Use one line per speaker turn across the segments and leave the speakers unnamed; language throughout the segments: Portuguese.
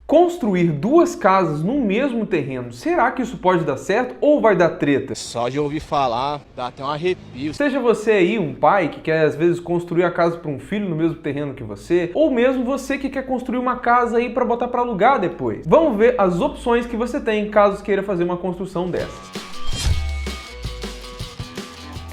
Construir duas casas no mesmo terreno, será que isso pode dar certo ou vai dar treta?
Só de ouvir falar, dá até um arrepio.
Seja você aí um pai que quer às vezes construir a casa para um filho no mesmo terreno que você, ou mesmo você que quer construir uma casa aí para botar para alugar depois. Vamos ver as opções que você tem caso queira fazer uma construção dessas.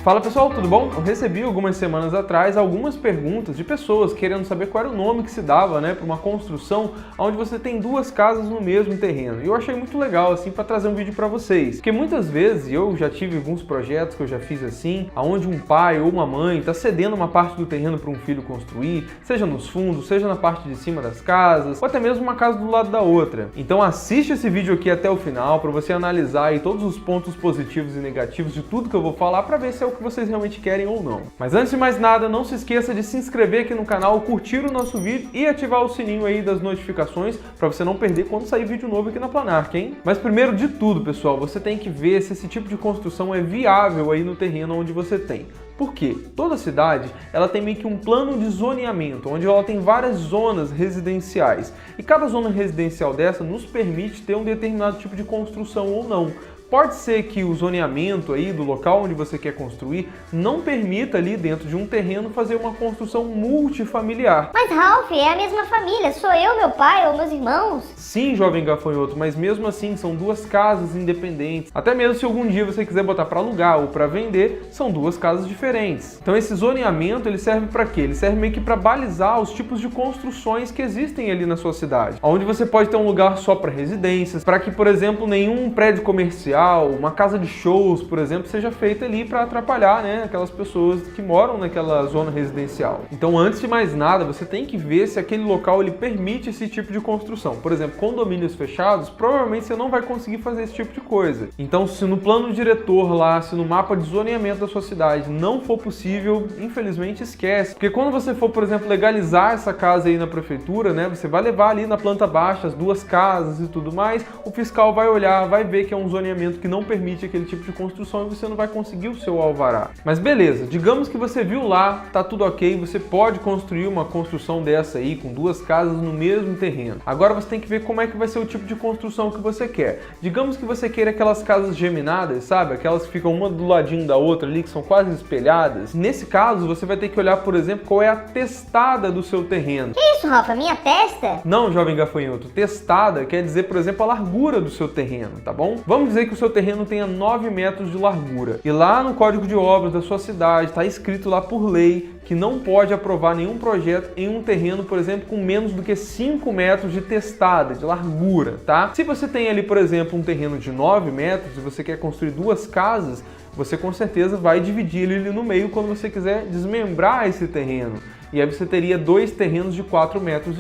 Fala pessoal, tudo bom? Eu recebi algumas semanas atrás algumas perguntas de pessoas querendo saber qual era o nome que se dava, para uma construção onde você tem duas casas no mesmo terreno. E eu achei muito legal assim para trazer um vídeo para vocês, porque muitas vezes eu já tive alguns projetos que eu já fiz assim, onde um pai ou uma mãe está cedendo uma parte do terreno para um filho construir, seja nos fundos, seja na parte de cima das casas, ou até mesmo uma casa do lado da outra. Então assiste esse vídeo aqui até o final para você analisar aí todos os pontos positivos e negativos de tudo que eu vou falar para ver se é o que vocês realmente querem ou não. Mas antes de mais nada, não se esqueça de se inscrever aqui no canal, curtir o nosso vídeo e ativar o sininho aí das notificações para você não perder quando sair vídeo novo aqui na Planark, hein? Mas primeiro de tudo, pessoal, você tem que ver se esse tipo de construção é viável aí no terreno onde você tem. Por quê? Toda cidade ela tem meio que um plano de zoneamento, onde ela tem várias zonas residenciais. E cada zona residencial dessa nos permite ter um determinado tipo de construção ou não. Pode ser que o zoneamento aí do local onde você quer construir não permita ali dentro de um terreno fazer uma construção multifamiliar.
Mas Ralph, é a mesma família, sou eu, meu pai ou meus irmãos?
Sim, jovem gafanhoto, mas mesmo assim são duas casas independentes. Até mesmo se algum dia você quiser botar para alugar ou para vender, são duas casas diferentes. Então esse zoneamento ele serve para quê? Ele serve meio que para balizar os tipos de construções que existem ali na sua cidade. Onde você pode ter um lugar só para residências, para que, por exemplo, nenhum prédio comercial, uma casa de shows, por exemplo, seja feita ali para atrapalhar, aquelas pessoas que moram naquela zona residencial. Então, antes de mais nada, você tem que ver se aquele local ele permite esse tipo de construção. Por exemplo, condomínios fechados, provavelmente você não vai conseguir fazer esse tipo de coisa. Então, se no plano diretor lá, se no mapa de zoneamento da sua cidade não for possível, infelizmente esquece. Porque quando você for, por exemplo, legalizar essa casa aí na prefeitura, você vai levar ali na planta baixa as duas casas e tudo mais, o fiscal vai olhar, vai ver que é um zoneamento que não permite aquele tipo de construção e você não vai conseguir o seu alvará. Mas beleza, digamos que você viu lá, tá tudo ok, você pode construir uma construção dessa aí com duas casas no mesmo terreno. Agora você tem que ver como é que vai ser o tipo de construção que você quer. Digamos que você queira aquelas casas geminadas, sabe? Aquelas que ficam uma do ladinho da outra ali, que são quase espelhadas. Nesse caso, você vai ter que olhar, por exemplo, qual é a testada do seu terreno.
Que isso, Rafa? Minha testa?
Não, jovem gafanhoto. Testada quer dizer, por exemplo, a largura do seu terreno, tá bom? Vamos dizer que o seu terreno tenha 9 metros de largura. E lá no Código de Obras da sua cidade está escrito lá por lei que não pode aprovar nenhum projeto em um terreno, por exemplo, com menos do que 5 metros de testada, de largura, tá? Se você tem ali, por exemplo, um terreno de 9 metros e você quer construir duas casas, você com certeza vai dividir ele no meio quando você quiser desmembrar esse terreno. E aí você teria dois terrenos de 4,5 metros.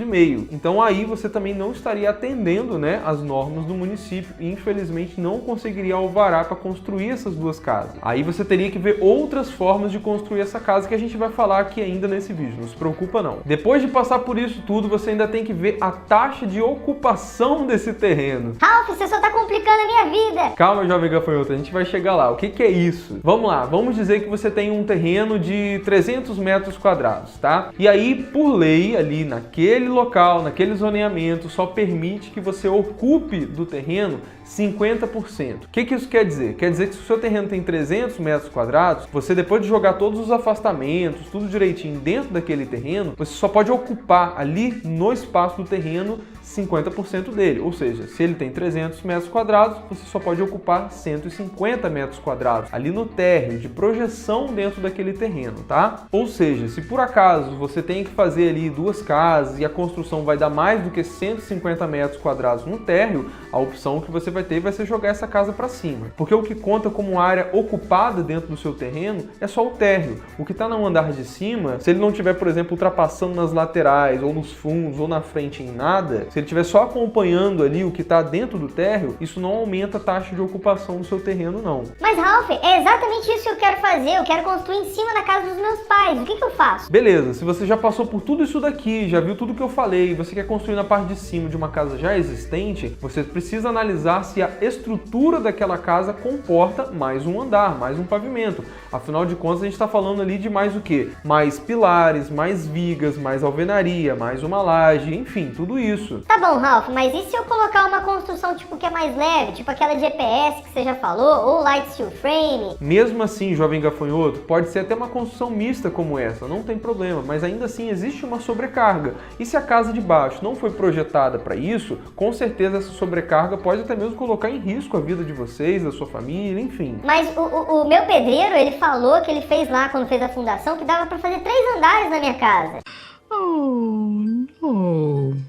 Então aí você também não estaria atendendo as normas do município e infelizmente não conseguiria alvará para construir essas duas casas. Aí você teria que ver outras formas de construir essa casa que a gente vai falar aqui ainda nesse vídeo, não se preocupa não. Depois de passar por isso tudo, você ainda tem que ver a taxa de ocupação desse terreno.
Ralph, você só tá complicando a minha vida.
Calma, jovem gafanhoto, a gente vai chegar lá. O que é isso? Vamos lá, vamos dizer que você tem um terreno de 300 metros quadrados, tá? E aí, por lei, ali naquele local, naquele zoneamento, só permite que você ocupe do terreno 50%. O que isso quer dizer? Quer dizer que se o seu terreno tem 300 metros quadrados, você depois de jogar todos os afastamentos, tudo direitinho dentro daquele terreno, você só pode ocupar ali no espaço do terreno 50% dele. Ou seja, se ele tem 300 metros quadrados, você só pode ocupar 150 metros quadrados ali no térreo, de projeção dentro daquele terreno, tá? Ou seja, se por acaso você tem que fazer ali duas casas e a construção vai dar mais do que 150 metros quadrados no térreo, a opção que você vai ter vai ser jogar essa casa para cima. Porque o que conta como área ocupada dentro do seu terreno é só o térreo. O que está no andar de cima, se ele não estiver, por exemplo, ultrapassando nas laterais, ou nos fundos, ou na frente em nada, se ele estiver só acompanhando ali o que está dentro do térreo, isso não aumenta a taxa de ocupação do seu terreno, não.
Mas Ralph, é exatamente isso que eu quero fazer. Eu quero construir em cima da casa dos meus pais. O que eu faço?
Beleza, se você já passou por tudo isso daqui, já viu tudo que eu falei, e você quer construir na parte de cima de uma casa já existente, você precisa analisar se a estrutura daquela casa comporta mais um andar, mais um pavimento. Afinal de contas, a gente está falando ali de mais o quê? Mais pilares, mais vigas, mais alvenaria, mais uma laje, enfim, tudo isso.
Tá Tá bom, Ralph, mas e se eu colocar uma construção tipo que é mais leve, tipo aquela de EPS que você já falou, ou light steel frame?
Mesmo assim, jovem gafanhoto, pode ser até uma construção mista como essa, não tem problema, mas ainda assim existe uma sobrecarga. E se a casa de baixo não foi projetada para isso, com certeza essa sobrecarga pode até mesmo colocar em risco a vida de vocês, da sua família, enfim.
Mas o meu pedreiro, ele falou que ele fez lá, quando fez a fundação, que dava pra fazer 3 andares na minha casa.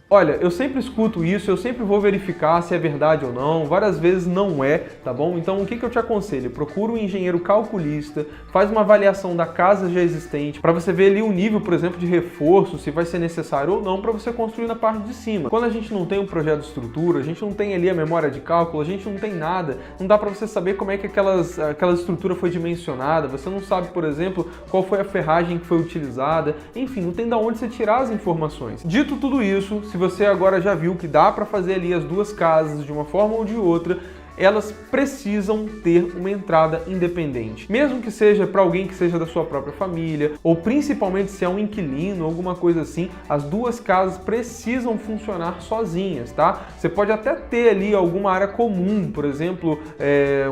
Olha, eu sempre escuto isso, eu sempre vou verificar se é verdade ou não, várias vezes não é, tá bom? Então o que eu te aconselho? Procura um engenheiro calculista, faz uma avaliação da casa já existente, para você ver ali o nível, por exemplo, de reforço, se vai ser necessário ou não para você construir na parte de cima. Quando a gente não tem um projeto de estrutura, a gente não tem ali a memória de cálculo, a gente não tem nada, não dá para você saber como é que aquela estrutura foi dimensionada, você não sabe, por exemplo, qual foi a ferragem que foi utilizada, enfim, não tem de onde você tirar as informações. Dito tudo isso, se você agora já viu que dá para fazer ali as duas casas de uma forma ou de outra, elas precisam ter uma entrada independente. Mesmo que seja para alguém que seja da sua própria família, ou principalmente se é um inquilino, alguma coisa assim, as duas casas precisam funcionar sozinhas, tá? Você pode até ter ali alguma área comum, por exemplo,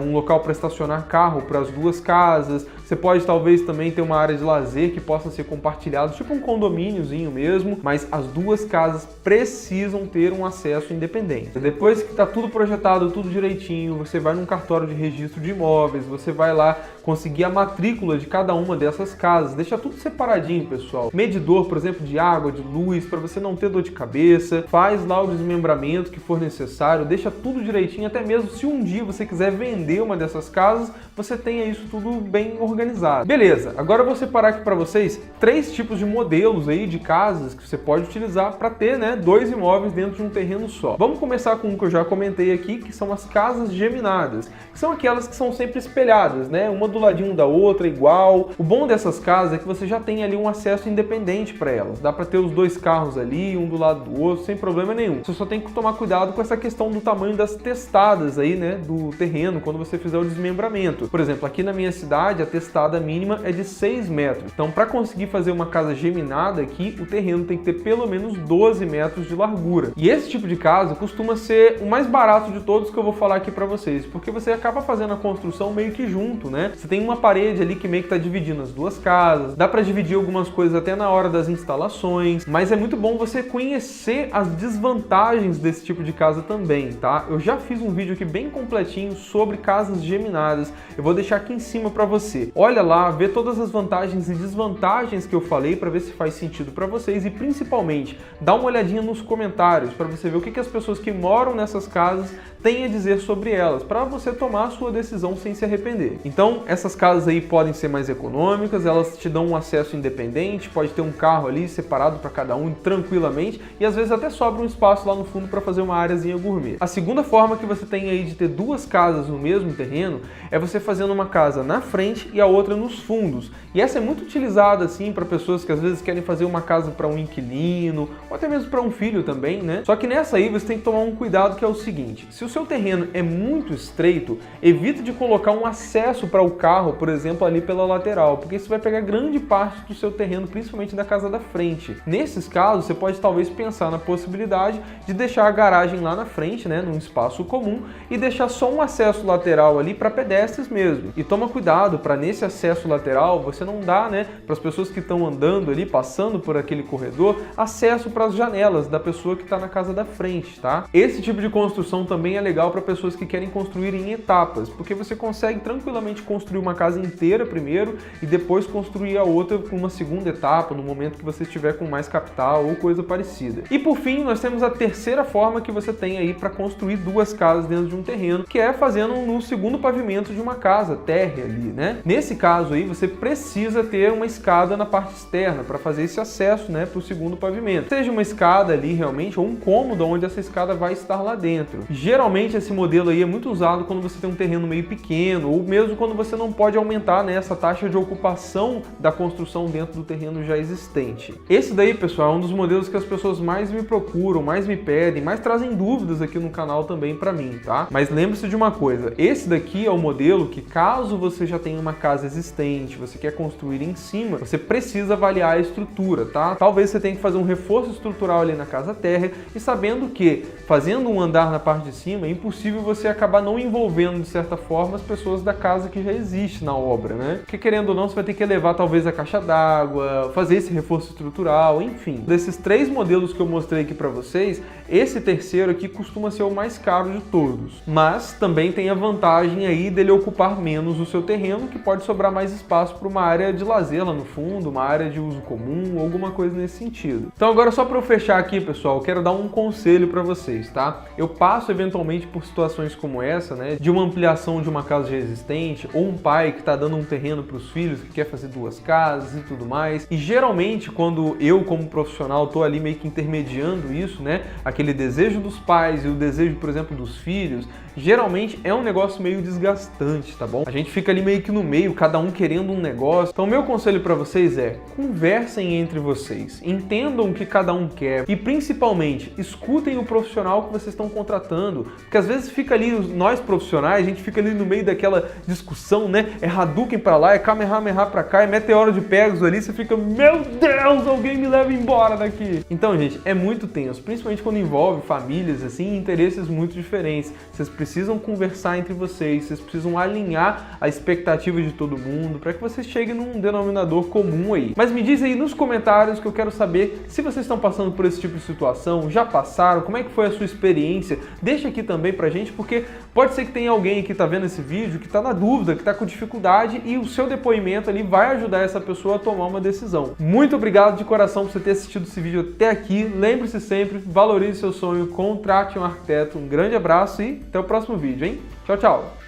um local para estacionar carro para as duas casas. Você pode talvez também ter uma área de lazer que possa ser compartilhada, tipo um condomíniozinho mesmo, mas as duas casas precisam ter um acesso independente. Depois que está tudo projetado, tudo direitinho, você vai num cartório de registro de imóveis, você vai lá conseguir a matrícula de cada uma dessas casas, deixa tudo separadinho, pessoal. Medidor, por exemplo, de água, de luz, para você não ter dor de cabeça, faz lá o desmembramento que for necessário, deixa tudo direitinho, até mesmo se um dia você quiser vender uma dessas casas, você tenha isso tudo bem organizado. Beleza, agora eu vou separar aqui para vocês 3 tipos de modelos aí de casas que você pode utilizar para ter, né, 2 imóveis dentro de um terreno só. Vamos começar com o que eu já comentei aqui, que são as casas geminadas, que são aquelas que são sempre espelhadas, né, uma do ladinho da outra, igual. O bom dessas casas é que você já tem ali um acesso independente para elas. Dá para ter os 2 carros ali, um do lado do outro, sem problema nenhum. Você só tem que tomar cuidado com essa questão do tamanho das testadas aí, né, do terreno, quando você fizer o desmembramento. Por exemplo, aqui na minha cidade, a testada mínima é de 6 metros. Então, para conseguir fazer uma casa geminada aqui, o terreno tem que ter pelo menos 12 metros de largura. E esse tipo de casa costuma ser o mais barato de todos que eu vou falar aqui para vocês, porque você acaba fazendo a construção meio que junto, né? Você tem uma parede ali que meio que está dividindo as duas casas, dá para dividir algumas coisas até na hora das instalações, mas é muito bom você conhecer as desvantagens desse tipo de casa também, tá? Eu já fiz um vídeo aqui bem completinho sobre casas geminadas, eu vou deixar aqui em cima para você. Olha lá, vê todas as vantagens e desvantagens que eu falei para ver se faz sentido para vocês e principalmente dá uma olhadinha nos comentários para você ver o que as pessoas que moram nessas casas têm a dizer sobre elas, para você tomar a sua decisão sem se arrepender. Então, essas casas aí podem ser mais econômicas, elas te dão um acesso independente, pode ter um carro ali separado para cada um tranquilamente e às vezes até sobra um espaço lá no fundo para fazer uma áreazinha gourmet. A segunda forma que você tem aí de ter 2 casas no mesmo terreno é você fazendo uma casa na frente e a outra nos fundos. E essa é muito utilizada assim para pessoas que às vezes querem fazer uma casa para um inquilino ou até mesmo para um filho também, né? Só que nessa aí você tem que tomar um cuidado que é o seguinte: se o seu terreno é muito estreito, evita de colocar um acesso para o carro, por exemplo, ali pela lateral, porque isso vai pegar grande parte do seu terreno, principalmente da casa da frente. Nesses casos, você pode talvez pensar na possibilidade de deixar a garagem lá na frente, né, num espaço comum, e deixar só um acesso lateral ali para pedestres mesmo. E toma cuidado para nesse acesso lateral você não dar, né, para as pessoas que estão andando ali, passando por aquele corredor, acesso para as janelas da pessoa que está na casa da frente, tá? Esse tipo de construção também é legal para pessoas que querem construir em etapas, porque você consegue tranquilamente construir uma casa inteira primeiro e depois construir a outra com uma segunda etapa, no momento que você estiver com mais capital ou coisa parecida. E por fim, nós temos a terceira forma que você tem aí para construir 2 casas dentro de um terreno, que é fazendo no segundo pavimento de uma casa, térrea ali, né? Nesse caso aí, você precisa ter uma escada na parte externa para fazer esse acesso, né, para o segundo pavimento. Seja uma escada ali realmente ou um cômodo onde essa escada vai estar lá dentro. Geralmente esse modelo modelo aí é muito usado quando você tem um terreno meio pequeno, ou mesmo quando você não pode aumentar, né, essa taxa de ocupação da construção dentro do terreno já existente. Esse daí, pessoal, é um dos modelos que as pessoas mais me procuram, mais me pedem, mais trazem dúvidas aqui no canal também para mim, tá? Mas lembre-se de uma coisa, esse daqui é o modelo que, caso você já tenha uma casa existente, você quer construir em cima, você precisa avaliar a estrutura, tá? Talvez você tenha que fazer um reforço estrutural ali na casa térrea, e sabendo que, fazendo um andar na parte de cima, é impossível você acabar não envolvendo, de certa forma, as pessoas da casa que já existe na obra, né? Porque, querendo ou não, você vai ter que elevar talvez a caixa d'água, fazer esse reforço estrutural, enfim. Desses 3 modelos que eu mostrei aqui para vocês, esse terceiro aqui costuma ser o mais caro de todos. Mas também tem a vantagem aí dele ocupar menos o seu terreno, que pode sobrar mais espaço para uma área de lazer lá no fundo, uma área de uso comum, alguma coisa nesse sentido. Então agora, só para eu fechar aqui, pessoal, eu quero dar um conselho para vocês, tá? Eu passo eventualmente por situações como essa, né, de uma ampliação de uma casa já existente, ou um pai que está dando um terreno para os filhos, que quer fazer 2 casas e tudo mais. E geralmente, quando eu, como profissional, tô ali meio que intermediando isso, né, aquele desejo dos pais e o desejo, por exemplo, dos filhos, geralmente é um negócio meio desgastante, tá bom? A gente fica ali meio que no meio, cada um querendo um negócio. Então, meu conselho para vocês é: conversem entre vocês, entendam o que cada um quer e, principalmente, escutem o profissional que vocês estão contratando, porque às vezes fica ali, nós profissionais, a gente fica ali no meio daquela discussão, né? É Hadouken pra lá, é Kamehameha pra cá, é Meteoro de Pegasus ali, você fica, meu Deus, alguém me leva embora daqui. Então, gente, é muito tenso, principalmente quando envolve famílias, assim, interesses muito diferentes. Vocês precisam conversar entre vocês, vocês precisam alinhar a expectativa de todo mundo para que vocês cheguem num denominador comum aí. Mas me diz aí nos comentários, que eu quero saber se vocês estão passando por esse tipo de situação, já passaram, como é que foi a sua experiência? Deixa aqui também pra gente, porque pode ser que tenha alguém que tá vendo esse vídeo que tá na dúvida, que tá com dificuldade, e o seu depoimento ali vai ajudar essa pessoa a tomar uma decisão. Muito obrigado de coração por você ter assistido esse vídeo até aqui. Lembre-se sempre, valorize seu sonho, contrate um arquiteto. Um grande abraço e até o próximo vídeo, hein? Tchau, tchau!